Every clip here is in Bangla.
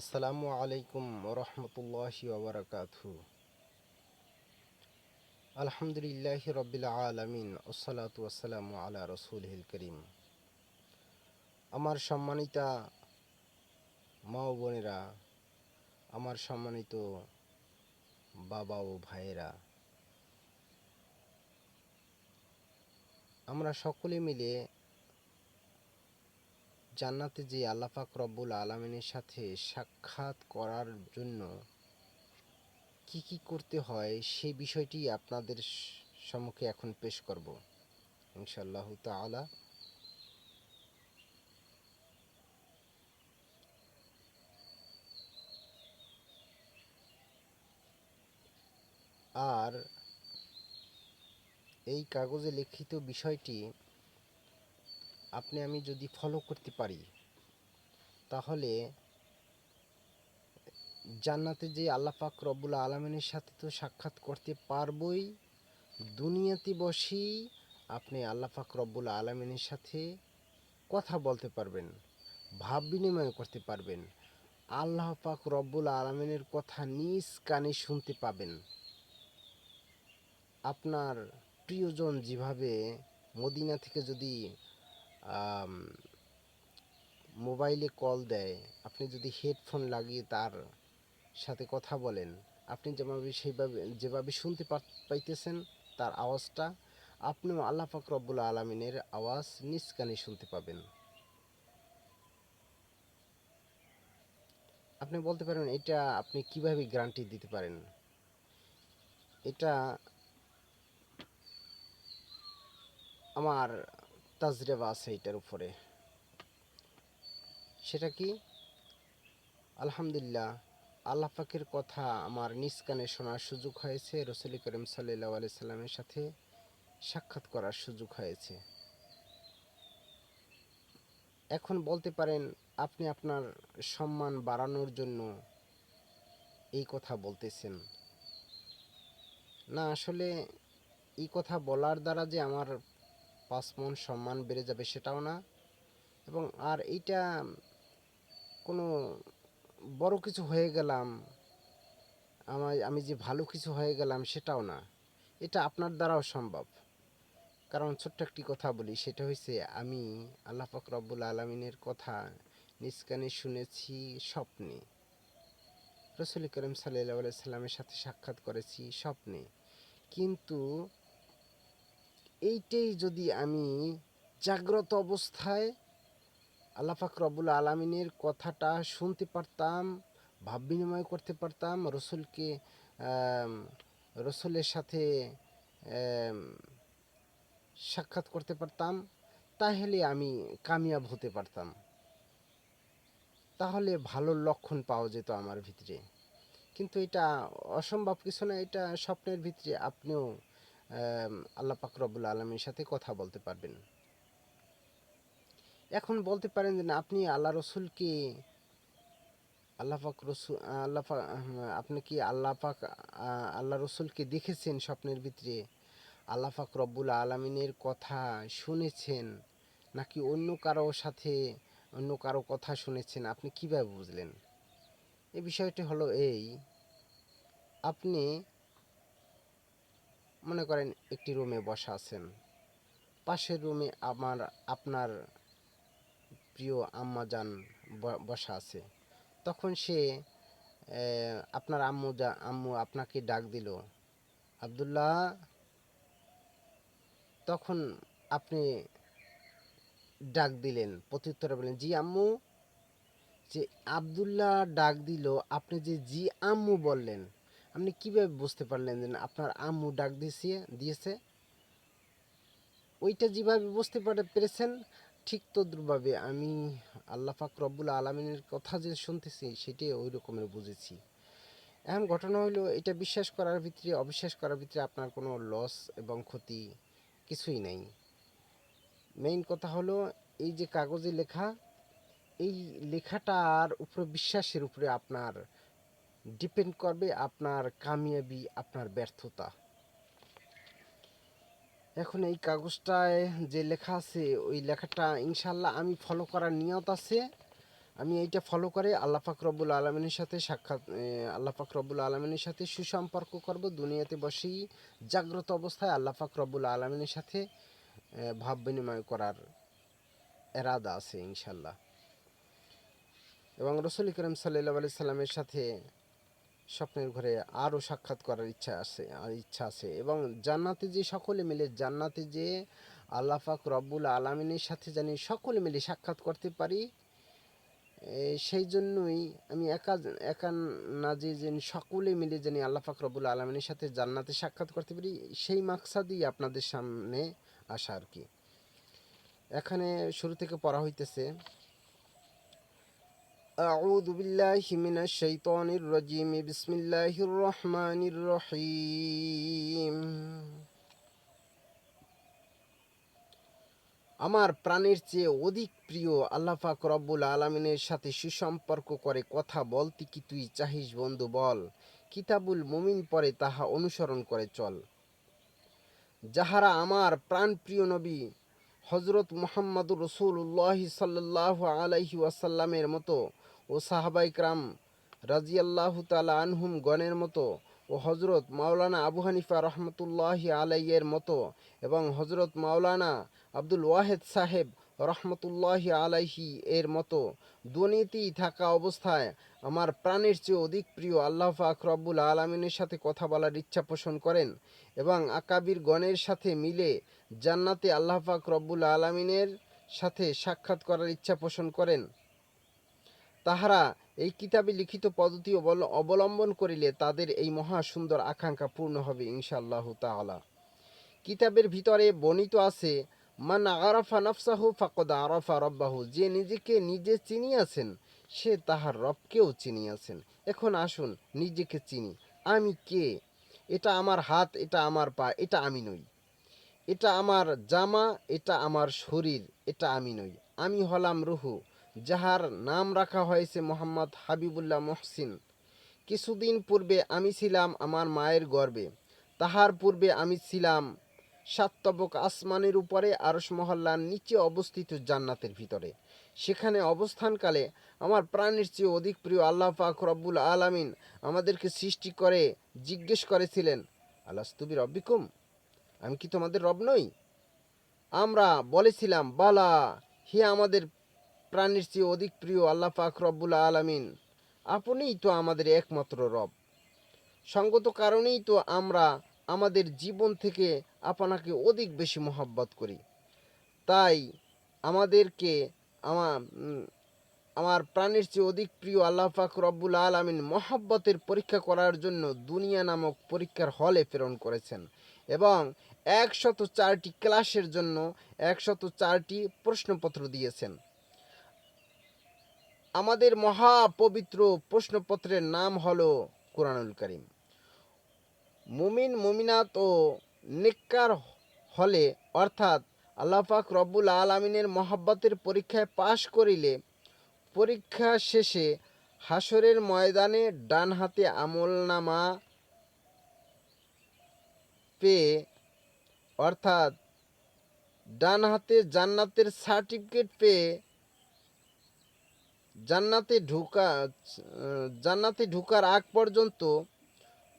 আসসালামু আলাইকুম রহমতুল্লাহি ওবরাকাতহু। আলহামদুলিল্লাহি রব্বিল আলামিন ওসসালাতু ওয়াসসালামু আলা রসুলিল করিম। আমার সম্মানিতা মা ও বোনেরা, আমার সম্মানিত বাবা ও ভাইয়েরা, আমরা সকলে মিলে জান্নাতে যে আল্লাহ পাক রব্বুল আলামিনের সাথে সাক্ষাৎ করার জন্য কি কি করতে হয় সেই বিষয়টি আপনাদের সম্মুখে এখন পেশ করব ইনশাআল্লাহু তাআলা। আর এই কাগজে লিখিত বিষয়টি আপনি আমি যদি ফলো করতে পারি, তাহলে জান্নাতে যে আল্লাহ পাক রব্বুল আলমিনের সাথে তো সাক্ষাৎ করতে পারবই, দুনিয়াতে বসেই আপনি আল্লাহ পাক রব্বুল আলমিনের সাথে কথা বলতে পারবেন, ভাব বিনিময় করতে পারবেন, আল্লাহ পাক রব্বুল আলমিনের কথা নিজ কানে শুনতে পাবেন। আপনার প্রিয়জন যেভাবে মদিনা থেকে যদি মোবাইলে কল দেয়, আপনি যদি হেডফোন লাগিয়ে তার সাথে কথা বলেন, আপনি যেভাবে শুনতে পাইতেছেন তার আওয়াজটা, আপনিও আল্লাহ পাক রব্বুল আলমিনের আওয়াজ নিজ কানে শুনতে পাবেন। আপনি বলতে পারেন এটা আপনি কিভাবে গ্যারান্টি দিতে পারেন? এটা আমার তাজরিবা আছে এটার উপরে। সেটা কি? আলহামদুলিল্লাহ, আল্লাহ পাকের কথা আমার নিজ কানে শোনার সুযোগ হয়েছে, রসুল করিম সাল্লাল্লাহু আলাইহি সাল্লামের সাথে সাক্ষাৎ করার সুযোগ হয়েছে। এখন বলতে পারেন আপনি আপনার সম্মান বাড়ানোর জন্য এই কথা বলতেছেন। না, আসলে এই কথা বলার দ্বারা যে আমার 5 মণ সম্মান বেড়ে যাবে সেটাও না, এবং আর এইটা কোনো বড় কিছু হয়ে গেলাম, আমি যে ভালো কিছু হয়ে গেলাম সেটাও না। এটা আপনার দ্বারাও সম্ভব। কারণ ছোট্ট একটি কথা বলি, সেটা হচ্ছে আমি আল্লাহ পাক রব্বুল আলমিনের কথা নিজ কানে শুনেছি স্বপ্নে, রসুল করিম সাল্লাল্লাহু আলাইহি সাল্লামের সাথে সাক্ষাৎ করেছি স্বপ্নে। কিন্তু এইটাই যদি আমি জাগ্রত অবস্থায় আল্লাহ পাক রব্বুল আলমিনের কথাটা শুনতে পারতাম, ভাব বিনিময় করতে পারতাম, আম, রসুলের সাথে আম, সাক্ষাৎ করতে পারতাম, তাহলে আমি কামিয়াব হতে পারতাম, তাহলে ভালো লক্ষণ পাওয়া যেত আমার ভিতরে। কিন্তু এটা অসম্ভব কিছু না, এটা স্বপ্নের ভিতরে আপনিও আল্লাহ পাক রব্বুল আলমীর সাথে কথা বলতে পারবেন। এখন বলতে পারেন যে না, আপনি আল্লাহ রসুলকে আল্লাহ পাক রসুল আল্লাহ পাক আপনি কি আল্লাহ রসুলকে দেখেছেন স্বপ্নের ভিতরে? আল্লাহ পাক রব্বুল আলমিনের কথা শুনেছেন, নাকি অন্য কারো কথা শুনেছেন? আপনি কিভাবে বুঝলেন? এই বিষয়টি হলো এই, আপনি মনে করেন একটি রুমে বসা আছেন, পাশের রুমে আপনার প্রিয় আম্মাজান বসা আছে। তখন সে আপনার আম্মু আপনাকে ডাক দিল, আব্দুল্লাহ। তখন আপনি ডাক দিলেন, প্রত্যুত্তরে বললেন জি আম্মু। যে আব্দুল্লাহ ডাক দিল, আপনি যে জি আম্মু বললেন, আপনি কিভাবে বুঝতে পারলেন যে আপনার আম্মু ডাক দিয়েছে? ওইটা যেভাবে বুঝতে পেরেছেন, ঠিক তদ্রুপভাবে আমি আল্লাহ পাক রব্বুল আলমিনের কথা যে শুনতেছি সেটাই ওই রকমের বুঝেছি। এখন ঘটনা হলো, এটা বিশ্বাস করার ভিতরে অবিশ্বাস করার ভিতরে আপনার কোনো লস এবং ক্ষতি কিছুই নাই। মেইন কথা হলো, এই যে কাগজে লেখা, এই লেখাটার উপরে বিশ্বাসের উপরে আপনার ডিপেন্ড করবে আপনার কামিয়াবি, আপনার ব্যর্থতা। এখন এই কাগজটায় যে লেখা আছে, ওই লেখাটা ইনশাল্লাহ আমি ফলো করার নিয়ত আছে। আমি এইটা ফলো করে আল্লাহ পাক রব্বুল আলমিনের সাথে আল্লাহ পাক রব্বুল আলমিনের সাথে সুসম্পর্ক করব। দুনিয়াতে বসেই জাগ্রত অবস্থায় আল্লাহ পাক রব্বুল আলমিনের সাথে ভাব বিনিময় করার এরাদা আছে ইনশাল্লাহ। এবং রসুল করিম সাল্লাল্লাহু আলাইহি সাল্লামের সাথে স্বপ্নের ঘরে আরও সাক্ষাৎ করার ইচ্ছা আছে। এবং জান্নাতে যে সকলে মিলে জান্নাতে যে আল্লাহ পাক রব্বুল আলমিনের সাথে জানি সকলে মিলে সাক্ষাৎ করতে পারি, সেই জন্যই আমি একা একা না যে সকলে মিলে জানি আল্লাহ পাক রব্বুল আলমিনের সাথে জান্নাতে সাক্ষাৎ করতে পারি, সেই মাকসাদই আপনাদের সামনে আসা আর কি। এখানে শুরু থেকে পড়া হইতেছে, আউযু বিল্লাহি মিনাশ শাইতানির রাজিম, বিসমিল্লাহির রহমানির রহিম। আমার প্রাণের চেয়ে অধিক প্রিয় আল্লাহ পাক রব্বুল আলামিনের সাথে সুসম্পর্ক করে কথা বলতে কি তুই চাহিস বন্ধু বল, কিতাবুল মুমিন পড়ে তাহা অনুসরণ করে চল। যাহারা আমার প্রাণপ্রিয় নবী হজরত মুহাম্মদুর রাসূলুল্লাহ সাল্লাল্লাহু আলাইহি ওয়াসাল্লামের মতো ও সাহাবায়ে কেরাম রাদিয়াল্লাহু তাআলা আনহুম গণের মতো ও হজরত মাওলানা আবু হানিফা রহমতুল্লাহি আলাইয়ের মতো এবং হজরত মাওলানা আব্দুল ওয়াহেদ সাহেব রহমতুল্লাহি আলাইহি এর মতো দুর্নীতি থাকা অবস্থায় আমার প্রাণের চেয়ে অধিক প্রিয় আল্লাহ পাক রব্বুল আলামিনের সাথে কথা বলার ইচ্ছা পোষণ করেন এবং আকাবির গণের সাথে মিলে জান্নাতে আল্লাহ পাক রব্বুল আলামিনের সাথে সাক্ষাৎ করার ইচ্ছা পোষণ করেন, তাহারা এই কিতাবে লিখিত পদ্ধতি অবলম্বন করিলে তাদের এই মহা সুন্দর আকাঙ্ক্ষা পূর্ণ হবে ইনশাআল্লাহু তাআলা। কিতাবের ভিতরে বর্ণিত আছে, মান আরাফা নাফসাহু ফাকাদ আরাফা রাব্বাহু, যে নিজেকে নিজে চিনিয়াছেন সে তাহার রবকেও চিনিয়াছেন। এখন আসুন নিজেকে চিনি। আমি কে? এটা আমার হাত, এটা আমার পা, এটা আমি নই। এটা আমার জামা, এটা আমার শরীর, এটা আমি নই। আমি হলাম রুহু, যাহার নাম রাখা হয়েছে মোহাম্মদ হাবিবুল্লাহ মহসিন। কিছুদিন পূর্বে আমি ছিলাম আমার মায়ের গর্ভে, তাহার পূর্বে আমি ছিলাম সাততবক আসমানের উপরে আরশ মহল্লার নিচে অবস্থিত জান্নাতের ভিতরে। সেখানে অবস্থানকালে আমার প্রাণের চেয়ে অধিক প্রিয় আল্লাহ পাক রব্বুল আলামিন আমাদেরকে সৃষ্টি করে জিজ্ঞেস করেছিলেন, আলাস্তু বিরব্বিকুম, আমি কি তোমাদের রব নই? আমরা বলেছিলাম, বালা, হে আমাদের প্রাণের চেয়ে অধিক প্রিয় আল্লাহ পাক রব্বুল আলামিন, আপনিই তো আমাদের একমাত্র রব। সঙ্গত কারণেই তো আমরা আমাদের জীবন থেকে আপনাকে অধিক বেশি মহব্বত করি। তাই আমাদেরকে আমার প্রাণের চেয়ে অধিক প্রিয় আল্লাহ পাক রব্বুল আলামিন মহব্বতের পরীক্ষা করার জন্য দুনিয়া নামক পরীক্ষার হলে প্রেরণ করেছেন এবং 104টি ক্লাসের জন্য 104টি প্রশ্নপত্র দিয়েছেন। আমাদের মহাপবিত্র প্রশ্নপত্রের নাম হলো কুরআনুল কারীম। মুমিন মুমিনাত ও নেককার হলে অর্থাৎ আল্লাহ পাক রব্বুল আলামিনের মহব্বতের পরীক্ষায় পাশ করিলে পরীক্ষা শেষে হাসরের ময়দানে ডান হাতে আমলনামা পেয়ে, অর্থাৎ ডান হাতে জান্নাতের সার্টিফিকেট পেয়ে জান্নাতে ঢুকার আগ পর্যন্ত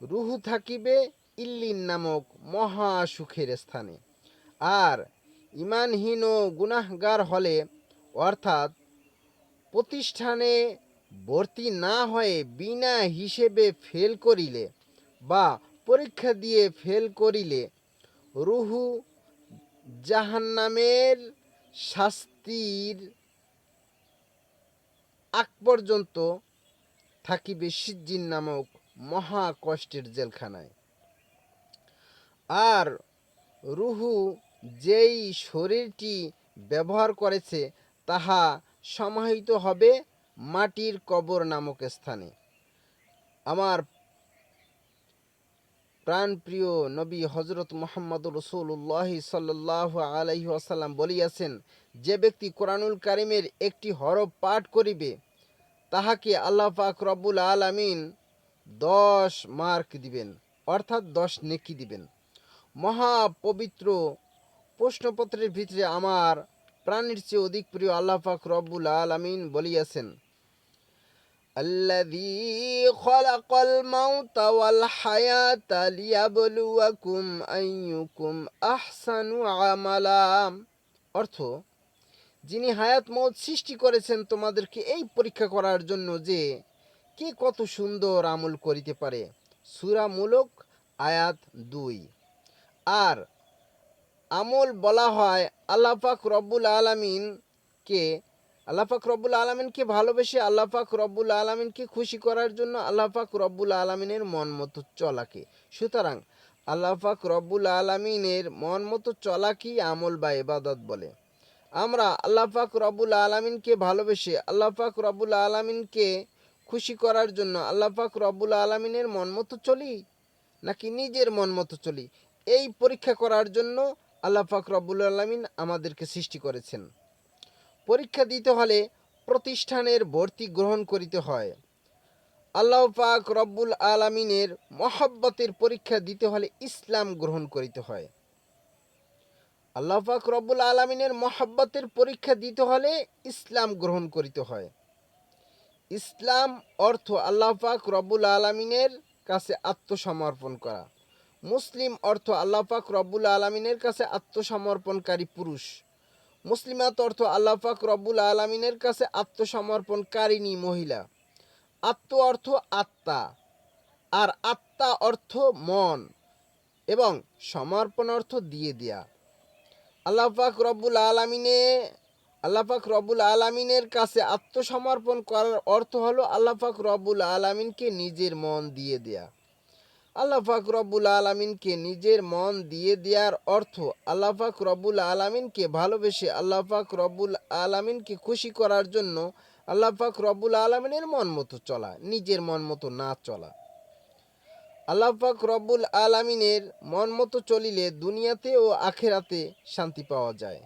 রুহু থাকিবে ইল্লিন নামক মহা সুখের স্থানে। আর ইমানহীন ও গুনাহগার হলে অর্থাৎ প্রতিষ্ঠানে ভর্তি না হয়ে বিনা হিসেবে ফেল করিলে বা পরীক্ষা দিয়ে ফেল করিলে রুহু জাহান্নামের শাস্তির আগ পর্যন্ত থাকিবে সিজ্জিন নামক মহা কষ্টের জেলখানায়। আর রুহু যেই শরীরটি ব্যবহার করেছে তাহা সমাহিত হবে মাটির কবর নামক স্থানে। আমার প্রাণপ্রিয় নবী হজরত মুহাম্মদুর রাসূলুল্লাহ সাল্লাল্লাহু আলাইহি ওয়াসাল্লাম বলিয়াছেন, যে ব্যক্তি কোরআনুল কারীমের একটি হরফ পাঠ করিবে তাহাকে আল্লাহ পাক রব্বুল আলামিন 10 মার্ক দিবেন, অর্থাৎ 10 নেকি দিবেন। মহাপবিত্র প্রশ্নপত্রের ভিতরে আমার প্রাণের চেয়ে অধিক প্রিয় আল্লাহ পাক রব্বুল আলামিন বলিয়াছেন, আল্লাযী খালাকাল মাউতা ওয়াল হায়াতা লিয়াবলুয়াকুম আইয়ুকুম আহসানু আমালা। অর্থ, যিনি হায়াত মওত সৃষ্টি করেছেন তোমাদেরকে এই পরীক্ষা করার জন্য যে কে কত সুন্দর আমল করিতে পারে। সূরা মুলক আয়াত 2। আর আমল বলা হয় আল্লাহ পাক রব্বুল আলামিনকে ভালোবেসে আল্লাহ পাক রব্বুল আলামিনকে খুশি করার জন্য আল্লাহ পাক রব্বুল আলামিনের মন মতো চলাকে। সুতরাং আল্লাহ পাক রব্বুল আলামিনের মন মতো চলাকেই আমল বা ইবাদত বলে। আমরা আল্লাহ পাক রব্বুল আলামিনকে ভালোবেসে আল্লাহ পাক রব্বুল আলামিনকে খুশি করার জন্য আল্লাহ পাক রব্বুল আলামিনের মন মতো চলি নাকি নিজের মন মতো চলি, এই পরীক্ষা করার জন্য আল্লাহ পাক রব্বুল আলামিন আমাদেরকে সৃষ্টি করেছেন। পরীক্ষা দিতে হলে প্রতিষ্ঠানের ভর্তি গ্রহণ করিতে হয়। আল্লাহ পাক রব্বুল আলামিনের মহব্বতের পরীক্ষা দিতে হলে ইসলাম গ্রহণ করিতে হয়। আল্লাহ পাক রব্বুল আলামিনের মহব্বতের পরীক্ষা দিতে হলে ইসলাম গ্রহণ করিতে হয়। ইসলাম অর্থ আল্লাহ পাক রব্বুল আলামিনের কাছে আত্মসমর্পণ করা। মুসলিম অর্থ আল্লাহ পাক রব্বুল আলামিনের কাছে আত্মসমর্পণকারী পুরুষ। মুসলিমাত অর্থ আল্লাহ পাক রব্বুল আলামিনের কাছে আত্মসমর্পণকারিণী মহিলা। আত্ম অর্থ আত্মা, আর আত্মা অর্থ মন, এবং সমর্পণ অর্থ দিয়ে দেয়া। আল্লাহ পাক রব্বুল আলামিনের কাছে আত্মসমর্পণ করার অর্থ হলো আল্লাহ পাক রব্বুল আলামিনকে নিজের মন দিয়ে দেয়া। আল্লাহ পাক রব্বুল আলামিনকে নিজের মন দিয়ে দেওয়ার অর্থ আল্লাহ পাক রব্বুল আলামিনকে ভালোবেসে আল্লাহ পাক রব্বুল আলামিনকে খুশি করার জন্য আল্লাহ পাক রব্বুল আলামিনের মন মতো চলা, নিজের মন মতো না চলা। আল্লাহ পাক রব্বুল আলামিনের মন মতো চলিলে দুনিয়াতে ও আখিরাতে শান্তি পাওয়া যায়।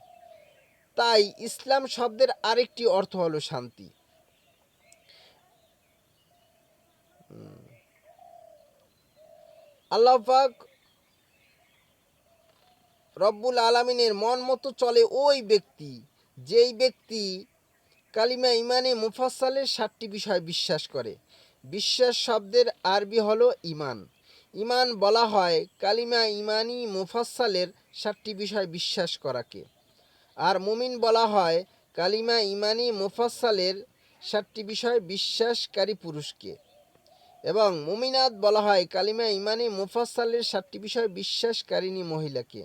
তাই ইসলাম শব্দের আরেকটি অর্থ হলো শান্তি। আল্লাহ পাক রব্বুল আলামিনের মন মতো চলে ওই ব্যক্তি, যেই ব্যক্তি কালিমা ইমানে মুফাসসালের 7টি বিষয় বিশ্বাস করে। বিশ্বাস শব্দের আরবি হলো ইমান। ইমান বলা হয় কালিমা ইমানি মুফাসসালের 7টি বিষয় বিশ্বাস করাকে। আর মুমিন বলা হয় কালিমা ইমানি মুফাসসালের 7টি বিষয় বিশ্বাসকারী পুরুষকে। এবং মুমিনাত বলা হয় কালিমা ইমানি মুফাসসালের 7টি বিষয় বিশ্বাসকারিণী মহিলাকে।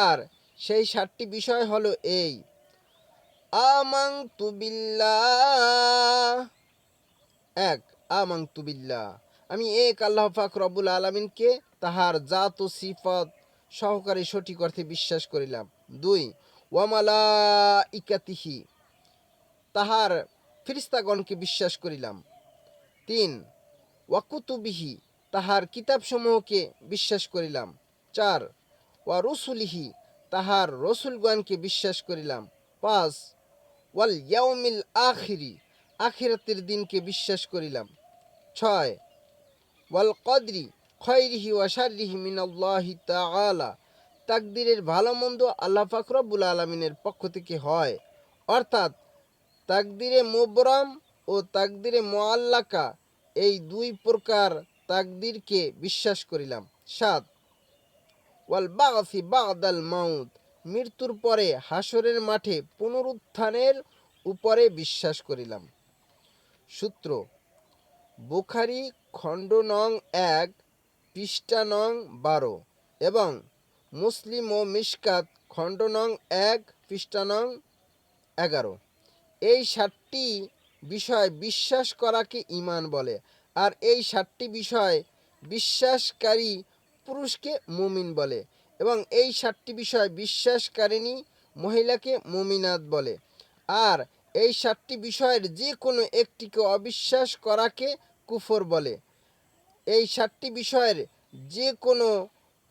আর সেই 7টি বিষয় হলো এই: আমানতু বিল্লাহ। 1. আমানতু বিল্লাহ, আমি এক আল্লাহ পাক রব্বুল আলামিনকে তাহার জাত ও সিফাত সহকারে সঠিক অর্থে বিশ্বাস করিলাম। 2. ওয়া মালাইকাতিহি, তাহার ফেরেশতাগণকে বিশ্বাস করিলাম। 3. ওয়া কুতুবিহি, তাহার কিতাবসমূহকে বিশ্বাস করিলাম। 4. ওয়া রুসুলিহি, তাহার রসুলগণকে বিশ্বাস করিলাম। 5. ওয়াল ইয়াউমিল আখিরি, আখিরাতের দিনকে বিশ্বাস করিলাম। 6. ওয়াল কদরি খৈরিহি ওয়া শাররিহি মিনাল্লাহি তাআলা, তাকদীরের ভালো মন্দ আল্লাহ পাক রব্বুল আলামিনের পক্ষ থেকে হয়, অর্থাৎ তাকদীরে মুবরাম ও তাকদীরে মুআল্লাকা, এই 2 প্রকার তাকদীরকে বিশ্বাস করিলাম। 7. ওয়াল বাগসি বাদাল মাউত, মৃত্যুর পরে হাসরের মাঠে পুনরুত্থানের উপরে বিশ্বাস করিলাম। সূত্র: বুখারী খণ্ড নং 1 পৃষ্ঠা নং 12 এবং মুসলিম ও মিশকাত খণ্ড নং 1 পৃষ্ঠা নং 11। এই 7টি বিষয় বিশ্বাস করাকে ঈমান বলে, আর এই 7টি বিষয় বিশ্বাসকারী পুরুষকে মুমিন বলে, এবং এই 7টি বিষয় বিশ্বাসকারিণী মহিলাকে মুমিনাত বলে। আর এই 7টি বিষয়ের যে কোনো একটিকে অবিশ্বাস করাকে কুফর বলে। এই 7টি বিষয়ের যে কোনো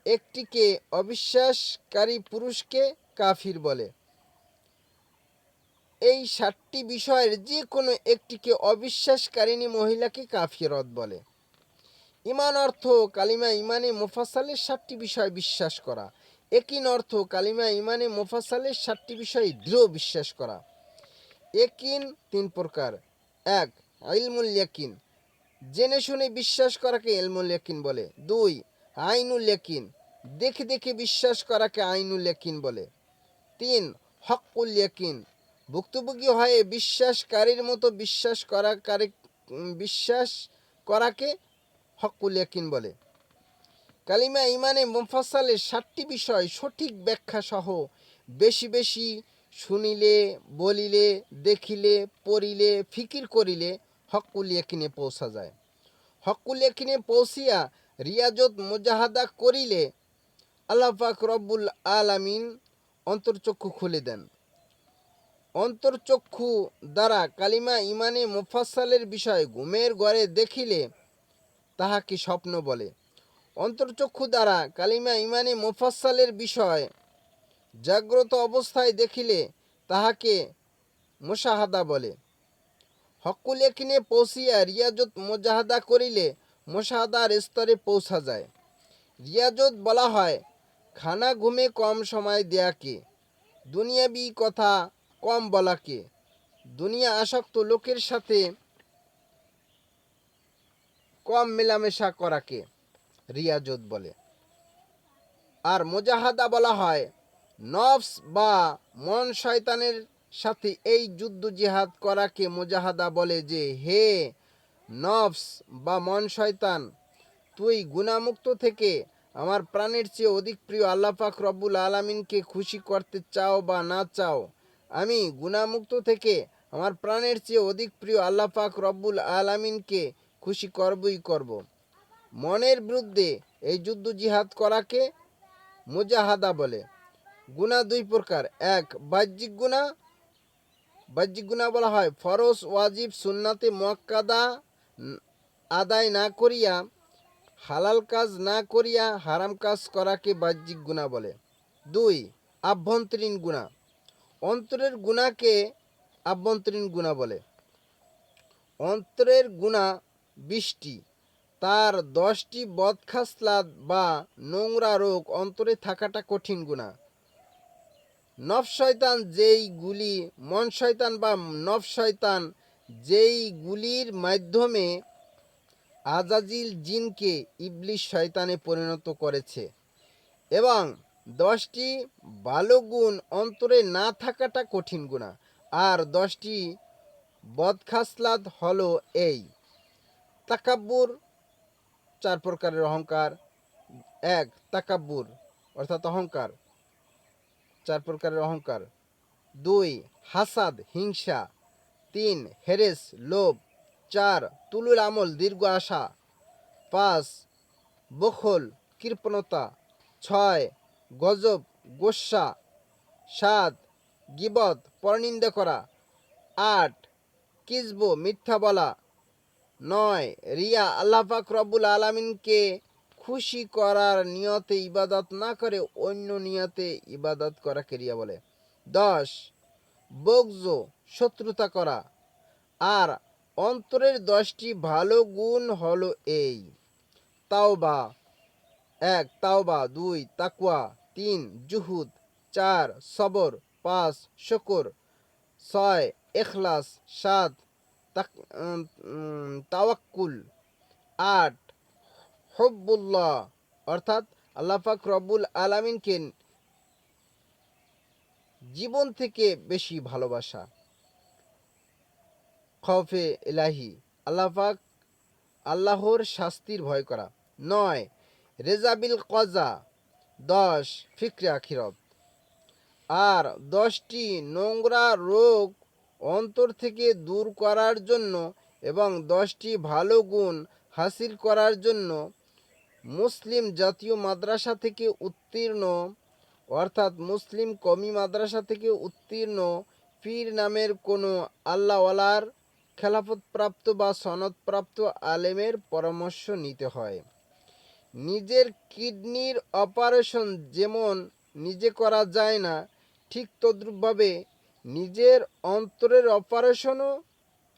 একটিকে অবিশ্বাসকারী পুরুষকে কাফির বলে। এই 7টি বিষয়ের যে কোনো একটিকে অবিশ্বাসকারিণী মহিলাকে কাফিরত বলে। ঈমান অর্থ কালিমা ইমানে মুফাসসালের 7টি বিষয় বিশ্বাস করা। ইয়াকিন অর্থ কালিমা ইমানে মুফাসসালের 7টি বিষয়ে দৃঢ় বিশ্বাস করা। ইয়াকিন 3 প্রকার: 1. ইলমুল ইয়াকিন, জেনে শুনে বিশ্বাস করাকে ইলমুল ইয়াকিন বলে। 2 আইনুল ইয়াকিন, দেখে দেখে বিশ্বাস করাকে আইনুল ইয়াকিন বলে। 3 হকুল ইয়াকিন, ভুক্তভোগী হয়ে বিশ্বাসকারীর মতো বিশ্বাস করাকে হকুল ইয়াকিন বলে। কালিমা ইমানে মুফাসসালের 7টি বিষয় সঠিক ব্যাখ্যা সহ বেশি বেশি শুনিলে, বলিলে, দেখিলে, পড়িলে, ফিকির করিলে হকুল ইয়াকিনে পৌঁছা যায়। হকুল ইয়াকিনে পৌঁছিয়া রিয়াজত মুজাহাদা করিলে আল্লাহ পাক রব্বুল আলামিন অন্তর্চক্ষু খুলে দেন। অন্তর্চক্ষু দ্বারা কালিমা ইমানে মুফাসসালের বিষয় ঘুমের ঘরে দেখিলে তাহাকে স্বপ্ন বলে। অন্তর্চক্ষু দ্বারা কালিমা ইমানে মুফাসসালের বিষয় জাগ্রত অবস্থায় দেখিলে তাহাকে মুশাহাদা বলে। হকুল ইয়াকিনে পৌঁছিয়া রিয়াজত মুজাহাদা করিলে মুশাহাদার স্তরে পৌঁছা যায়। রিয়াজত বলা হয় খানা ঘুমে কম সময় দেয়াকে, দুনিয়াবি কথা কম বলাকে, দুনিয়া আসক্ত লোকের সাথে কম মেলামেশা করাকে রিয়াজত বলে। আর মুজাহাদা বলা হয় নফস বা মন শয়তানের সাথে এই যুদ্ধ জিহাদ করাকে মুজাহাদা বলে। যে হে নফস বা মন শয়তান, তুই গুনাহমুক্ত থেকে আমার প্রাণের চেয়ে অধিক প্রিয় আল্লাহ পাক রব্বুল আলামিনকে খুশি করতে চাও বা না চাও, আমি গুনাহমুক্ত থেকে আমার প্রাণের চেয়ে অধিক প্রিয় আল্লাহ পাক রব্বুল আলামিনকে খুশি করবই করব। মনের বিরুদ্ধে এই যুদ্ধ জিহাদ করাকে মুজাহাদা বলে। গুনাহ 2 প্রকার। 1 বাহ্যিক গুনাহ। বাহ্যিক গুনাহ বলা হয় ফরজ, ওয়াজিব, সুন্নাতে মুআক্কাদা আদায় না করিয়া, হালাল কাজ না করিয়া হারাম কাজ করাকে বাহ্যিক গুনাহ বলে। 2 আভ্যন্তরীণ গুনাহ। অন্তরের গুনাহকে আভ্যন্তরীণ গুনাহ বলে। অন্তরের গুনাহ 20টি, তার 10টি বদখাসলাত বা নোংরা রোগ অন্তরে থাকাটা কঠিন গুনাহ। নফস শয়তান যেইগুলি, মন শয়তান বা নফস শয়তান যেইগুলির মাধ্যমে আজাজিল জিনকে ইবলিস শয়তানে পরিণত করেছে, এবং 10টি ভালো গুণ অন্তরে না থাকাটা কঠিন গুনাহ। আর 10টি বদখাসলাত হলো এই: তাকাব্বুর, 4 প্রকারের অহংকার। 1 তাকাব্বুর অর্থাৎ অহংকার, 4 প্রকারের অহংকার। 2 হাসাদ, হিংসা। 3 হেরেস, লোভ। 4 তুলুল আমল, দীর্ঘ আশা। 5 বখল, কৃপণতা। 6 গজব, গোস্বা। 7 গীবত, পরনিন্দা করা। 8 কিজব, মিথ্যা বলা। 9 রিয়া, আল্লাহ পাক রব্বুল আলামিনকে খুশি করার নিয়তে ইবাদত না করে অন্য নিয়তে ইবাদত করাকে রিয়া বলে। 10 বগজ, শত্রুতা করা। আর অন্তরের 10টি ভালো গুণ হলো এই: তাওবা। 1 তাওবা। 2 তাকওয়া। 3 জুহুদ। 4 সবর। 5 শুকর। 6 ইখলাস। 7 তাওয়াক্কুল। 8 হুব্বুল্লাহ অর্থাৎ আল্লাহ পাক রব্বুল আলামিনকে জীবন থেকে বেশি ভালোবাসা। খৌফে ইলাহি, আল্লাহর শাস্তির ভয় করা। 9 রেজাবিল কজা। 10 ফিকরে আখিরত। আর 10টি নোংরা রোগ অন্তর থেকে দূর করার জন্য এবং 10টি ভালো গুণ হাসিল করার জন্য মুসলিম জাতীয় মাদ্রাসা থেকে উত্তীর্ণ অর্থাৎ মুসলিম কওমি মাদ্রাসা থেকে উত্তীর্ণ পীর নামের কোনো আল্লাহওয়ালার খেলাফতপ্রাপ্ত বা সনদপ্রাপ্ত আলেমের পরামর্শ নিতে হয়। নিজের কিডনির অপারেশন যেমন নিজে করা যায় না, ঠিক তদ্রূপভাবে নিজের অন্তরের অপারেশনও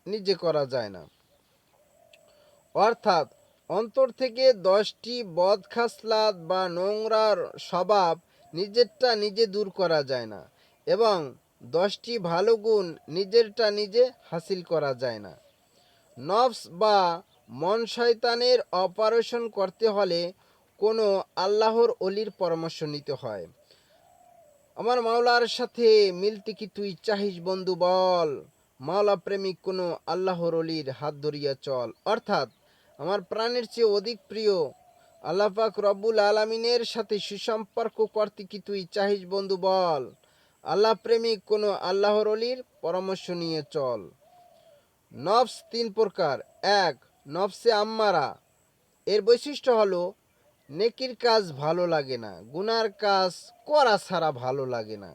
নিজে করা যায় না। অর্থাৎ অন্তর থেকে 10টি বদখাসলাত বা নোংরা স্বভাব নিজেরটা নিজে দূর করা যায় না, এবং 10টি ভালো গুণ নিজেরটা নিজে হাসিল করা যায় না। নফস বা মন শয়তানের অপারেশন করতে হলে কোনো আল্লাহর অলির পরামর্শ নিতে হয়। আমার মাওলার সাথে মিলতে কি তুই চাহিস বন্ধু বল, মাওলা প্রেমিক কোনো আল্লাহর অলির হাত ধরিয়া চল। অর্থাৎ আমার প্রাণের চেয়ে অধিক প্রিয় আল্লাহ পাক রব্বুল আলামিনের সাথে সুসম্পর্ক করতে কি তুই চাহিস বন্ধু বল, আল্লাহ প্রেমিক কোনো আল্লাহর অলির পরামর্শ নিয়ে চল। নফস তিন প্রকার। এক, নফসে আম্মারা, এর বৈশিষ্ট্য হলো নেকির কাজ ভালো লাগে না, গুনার কাজ করা ছাড়া ভালো লাগে না।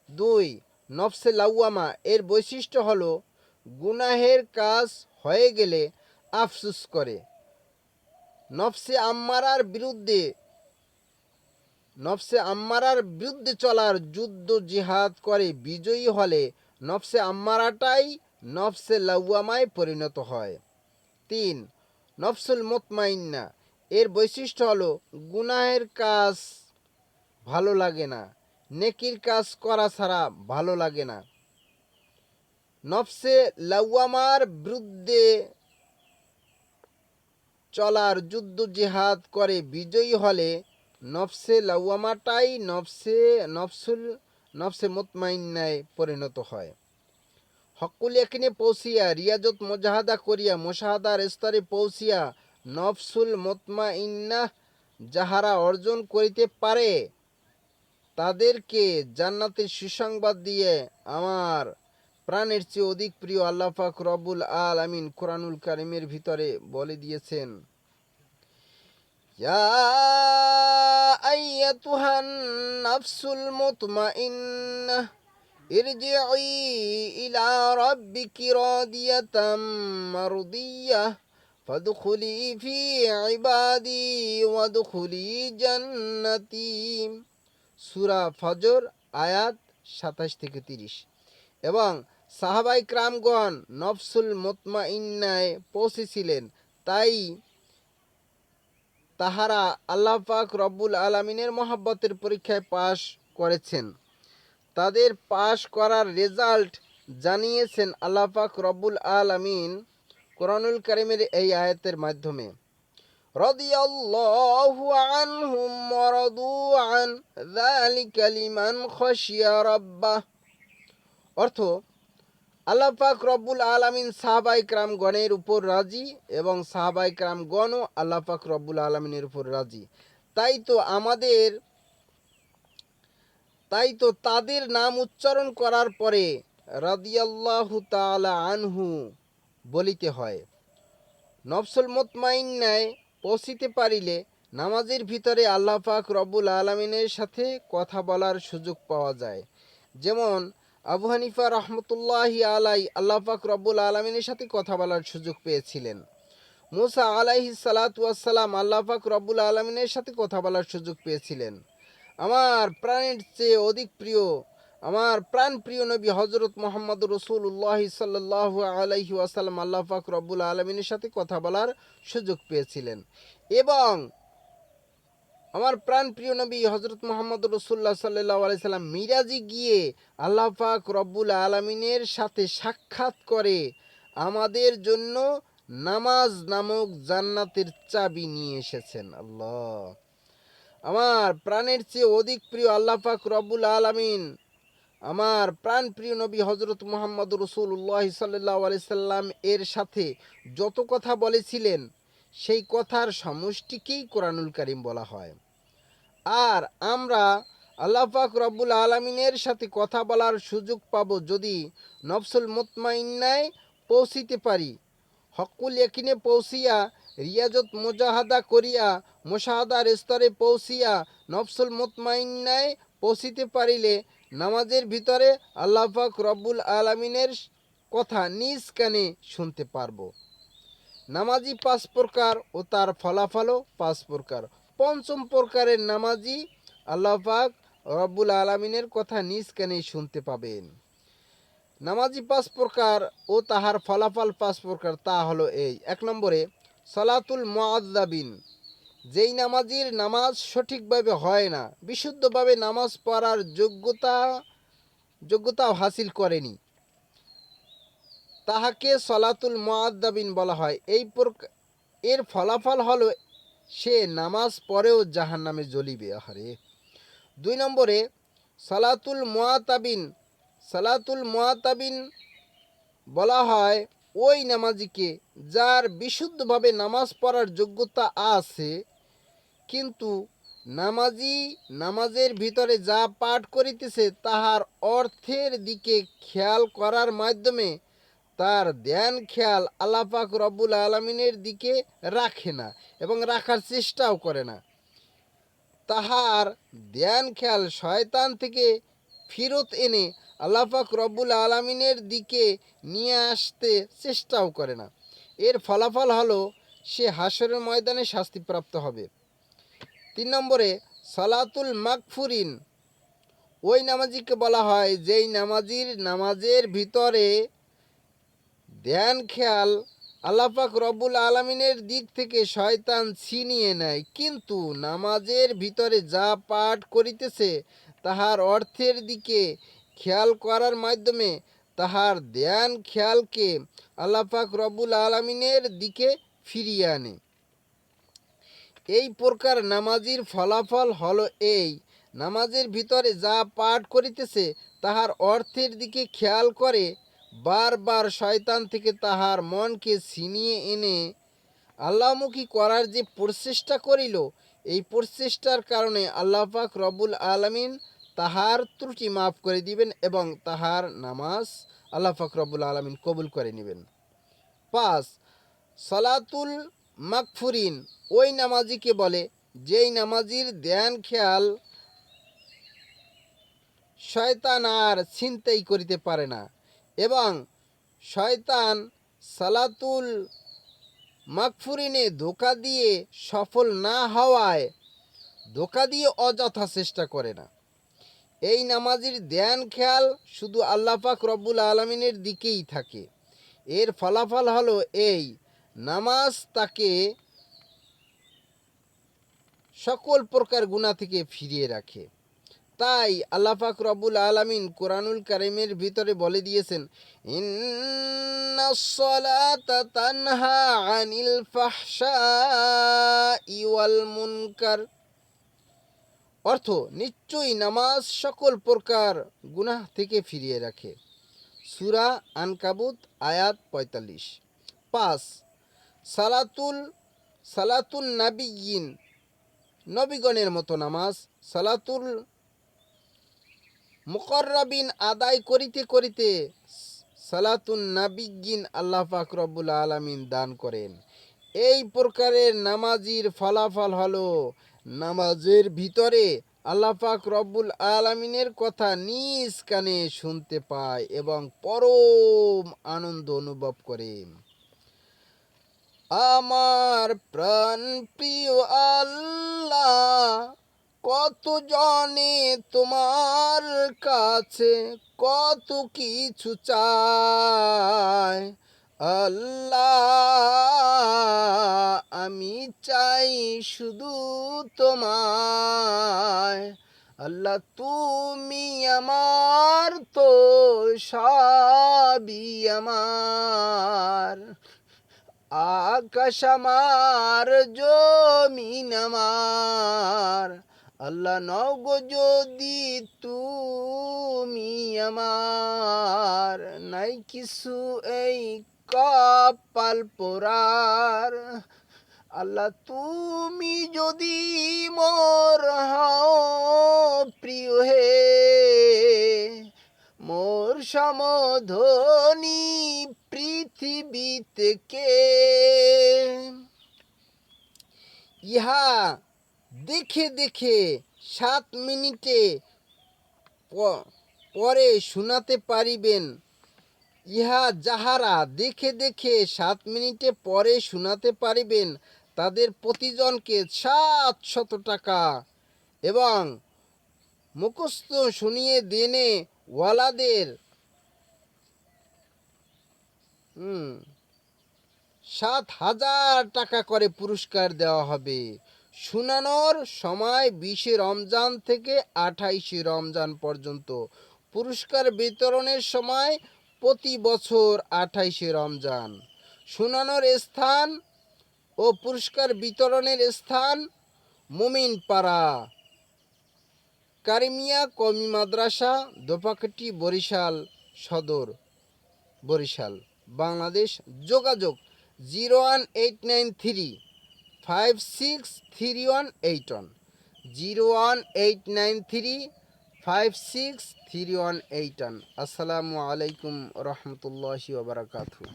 দুই, নফসে লাউয়ামা, এর বৈশিষ্ট্য হলো গুনাহের কাজ হয়ে গেলে আফসুস করে। নফসে আম্মারার বিরুদ্ধে নফসে আম্মারার বিরুদ্ধে চলার যুদ্ধ জিহাদ করে বিজয়ী হলে নফসে আম্মারাটাই নফসে লাউয়ামায় পরিণত হয়। তিন, নফসুল মুতমাইন্না, এর বৈশিষ্ট্য হলো গুনাহের কাজ ভালো লাগে না, নেকির কাজ করা ছাড়া ভালো লাগে না। নফসে লাওয়ামার বিরুদ্ধে চলার যুদ্ধ জিহাদ করে বিজয়ী হলে নফসে লাওয়ামাটাই নফসে মুতমাইন্নায় পরিণত হয়। হকুল ইয়াকিনে পৌঁছিয়া রিয়াজত মুজাহাদা করিয়া মুশাহাদার স্তরে পৌঁছিয়া নফসুল মুতমাইন্নাহ যাহারা অর্জন করিতে পারে তাদেরকে জান্নাতের সুসংবাদ দিয়ে আমার প্রাণের চেয়ে অধিক প্রিয় আল্লাহ পাক রব্বুল আলামিন কোরআনুল কারীমের ভিতরে বলে দিয়েছেন, ইয়া আইয়াতুহান নাফসুল মুতমাইন্নাহ ইরজিই ইলা রাব্বিকি রাদিয়াতাম মারদিয়াহ ফাদখুলি ফি ইবাদি ওয়াদখুলি জান্নাতি। সূরা ফজর আয়াত ২৭-৩০। এবং সাহাবাই ক্রামগণ নফসুল মুতমাইন্নায় পৌঁছেছিলেন, তাই তাহারা আল্লাহ পাক রব্বুল আলামিনের মহব্বতের পরীক্ষায় পাশ করেছেন। তাদের পাশ করার রেজাল্ট জানিয়েছেন আল্লাহ পাক রব্বুল আলামিন কোরআনুল কারীমের এই আয়াতের মাধ্যমে। রাদিয়াল্লাহু আনহুম ওয়া রাদু আন যালিকা লিমান খাশিয়া রাব্বাহ। অর্থ, আল্লাহ পাক রব্বুল আলামিন সাহাবায়ে কেরামগণের উপর রাজি এবং সাহাবায়ে কেরামগণও আল্লাহ পাক রব্বুল আলামিনের উপর রাজি। তাই তো তাদের নাম উচ্চারণ করার পরে রাদিয়াল্লাহু তাআলা আনহু বলিতে হয়। নফসুল মুতমাইন্নায় পৌঁছিতে পারিলে নামাজের ভিতরে আল্লাহ পাক রব্বুল আলামিনের সাথে কথা বলার সুযোগ পাওয়া যায়। যেমন আবু হানিফা রহমতুল্লাহি আলাই আল্লাহ পাক রব্বুল আলামিনের সাথে কথা বলার সুযোগ পেয়েছিলেন। মুসা আলাইহিস সালাতু ওয়াস সালাম আল্লাহ পাক রব্বুল আলামিনের সাথে কথা বলার সুযোগ পেয়েছিলেন। আমার প্রাণের চেয়ে অধিক প্রিয় আমার প্রাণপ্রিয় নবী হযরত মুহাম্মদ রাসূলুল্লাহ সাল্লাল্লাহু আলাইহি ওয়াসাল্লাম আল্লাহ পাক রব্বুল আলামিনের সাথে কথা বলার সুযোগ পেয়েছিলেন। এবং আমার প্রাণপ্রিয় নবী হযরত মুহাম্মদ রাসূলুল্লাহ সাল্লাল্লাহু আলাইহি সাল্লাম মিরাজে গিয়ে আল্লাহ পাক রব্বুল আলামিনের সাথে সাক্ষাৎ করে আমাদের জন্য নামাজ নামক জান্নাতের চাবি নিয়ে এসেছেন। আল্লাহ, আমার প্রাণের চেয়ে অধিক প্রিয় আল্লাহ পাক রব্বুল আলামিন আমার প্রাণপ্রিয় নবী হযরত মুহাম্মদ রাসূলুল্লাহ সাল্লাল্লাহু আলাইহি সাল্লাম এর সাথে যত কথা বলেছিলেন সেই কথার সমষ্টিকেই কোরআনুল কারীম বলা হয়। আর আমরা আল্লাহ পাক রব্বুল আলামিনের সাথে কথা বলার সুযোগ পাব যদি নফসুল মুতমাইন্নায় পৌঁছিতে পারি। হকুল ইয়াকিনে পৌঁছিয়া রিয়াজত মুজাহাদা করিয়া মুশাহাদার স্তরে পৌঁছিয়া নফসুল মুতমাইন্নায় পৌঁছিতে পারিলে নামাজের ভিতরে আল্লাহ পাক রব্বুল আলামিনের কথা নিজ কানে শুনতে পারব। নামাজি ৫ প্রকার ও তার ফলাফলও ৫ প্রকার। পঞ্চম প্রকারের নামাজি আল্লাহ পাক রব্বুল আলামিনের কথা নিজ কানে শুনতে পাবেন। নামাজি ৫ প্রকার ও তাহার ফলাফল ৫ প্রকার, তা হলো এই। ১ নম্বরে সালাতুল মুআজ্জাবিন, যেই নামাজির নামাজ সঠিকভাবে হয় না, বিশুদ্ধভাবে নামাজ পড়ার যোগ্যতা হাসিল করেনি। তাহাকে সলাতুল মুআদ্দাবিন বলা হয়। এর ফলাফল হলো সে নামাজ পড়েও জাহান্নামে জ্বলিবে। আহারে। 2 নম্বরে সালাতুল মুআতাবিন। সালাতুল মুআতাবিন বলা হয় ওই নামাজিকে যার বিশুদ্ধভাবে নামাজ পড়ার যোগ্যতা আছে, কিন্তু নামাজের ভিতরে যা পাঠ করিতেছে তাহার অর্থের দিকে খেয়াল করার মাধ্যমে তার ধ্যান খেয়াল আল্লাহ পাক রব্বুল আলামিনের দিকে রাখে না এবং রাখার চেষ্টাও করে না। তাহার ধ্যান খেয়াল শয়তান থেকে ফিরত এনে আল্লাহ পাক রব্বুল আলামিনের দিকে নিয়ে আসতে চেষ্টাও করে না। এর ফলাফল হলো সে হাসরের ময়দানে শাস্তিপ্রাপ্ত হবে। 3 নম্বরে সালাতুল মাগফুরিন। ওই নামাজিকে বলা হয় যেই নামাজের ভিতরে ধ্যান খেয়াল আল্লাহ পাক রব্বুল আলামিনের দিক থেকে শয়তান ছিনিয়ে নেয়, কিন্তু নামাজের ভিতরে যা পাঠ করিতেছে তাহার অর্থের দিকে খেয়াল করার মাধ্যমে তাহার ধ্যান খেয়ালকে আল্লাহ পাক রব্বুল আলামিনের দিকে ফিরিয়ে আনে। এই প্রকার নামাজির ফলাফল হলো এই: নামাজের ভিতরে যা পাঠ করিতেছে তাহার অর্থের দিকে খেয়াল করে বারবার শয়তান থেকে তাহার মনকে ছিনিয়ে এনে আল্লাহমুখী করার যে প্রচেষ্টা করিল, এই প্রচেষ্টার কারণে আল্লাহ পাক রব্বুল আলামিন তাহার ত্রুটি মাফ করে দিবেন এবং তাহার নামাজ আল্লাহ পাক রব্বুল আলামিন কবুল করে নেবেন। 5. সালাতুল মাগফুরিন। ওই নামাজিকে বলে যেই নামাজির ধ্যান খেয়াল শয়তান আর ছিনতাই করিতে পারে না এবং শয়তান সালাতুল মাগফুরিনে ধোঁকা দিয়ে সফল না হওয়ায় ধোঁকা দিয়ে অযথা চেষ্টা করে না। এই নামাজির ধ্যান খেয়াল শুধু আল্লাহ পাক রব্বুল আলামিনের দিকেই থাকে। এর ফলাফল হলো এই: নামাজ তাকে সকল প্রকার গুনাহ থেকে ফিরিয়ে রাখে। তাই আল্লাহ পাক রব্বুল আলামিন কোরআনুল কারীমের ভিতরে বলে দিয়েছেন, ইন্নাস সালাতা তানহা আনিল ফাহশাই ওয়াল মুনকার। অর্থ, নিশ্চয়ই নামাজ সকল প্রকার গুনাহ থেকে ফিরিয়ে রাখে। সূরা আনকাবুত আয়াত 45। 5. সালাতুন নাবিয়্যিন। নবীগণের মতো নামাজ সালাতুল মুকাররাবিন আদায় করিতে করিতে সালাতুন নাবিয়্যিন আল্লাহ পাক রব্বুল আলামিন দান করেন। এই প্রকারের নামাজির ফলাফল হলো নামাজের ভিতরে আল্লাহ পাক রব্বুল আলামিনের কথা নিজ কানে শুনতে পায় এবং পরম আনন্দ অনুভব করে। আমার প্রাণ প্রিয় আল্লাহ, কত জনে তোমার কাছে কত কিছু চায়। আল্লাহ, আমি চাই শুধু তোমায়। আল্লাহ, তুমি আমার তো সবই আমার। আকাশ আমার, জমিন আমার। আল্লাহ, নও গো যদি তুমি আমার, নাই কিছু এই কপাল পোড়ার। আল্লাহ, তুমি যদি মোর হও প্রিয় হে, মোর সমধনী পৃথিবীতে কে। ইহা দেখে দেখে 7 মিনিটে পরে শোনাতে পারিবেন। ইহা যাহারা দেখে দেখে 7 মিনিটে পরে শোনাতে পারিবেন তাদের প্রতিজনকে 700 টাকা এবং মুখস্থ শুনিয়ে দেনে ওয়ালাদের 7,000 টাকা করে পুরস্কার দেওয়া হবে। শোনানোর সময় 20 রমজান থেকে 28 রমজান পর্যন্ত। পুরস্কার বিতরণের সময় প্রতি বছর 28শে রমজান। শোনানোর স্থান ও পুরস্কার বিতরণের স্থান মুমিনপাড়া কারিমিয়া কওমি মাদ্রাসা, দোপাকাঠি, বরিশাল সদর, বরিশাল, বাংলাদেশ। যোগাযোগ 01893563181, 01893563181। আসসালামু আলাইকুম রহমতুল্লাহি ওয়া বারাকাতুহু।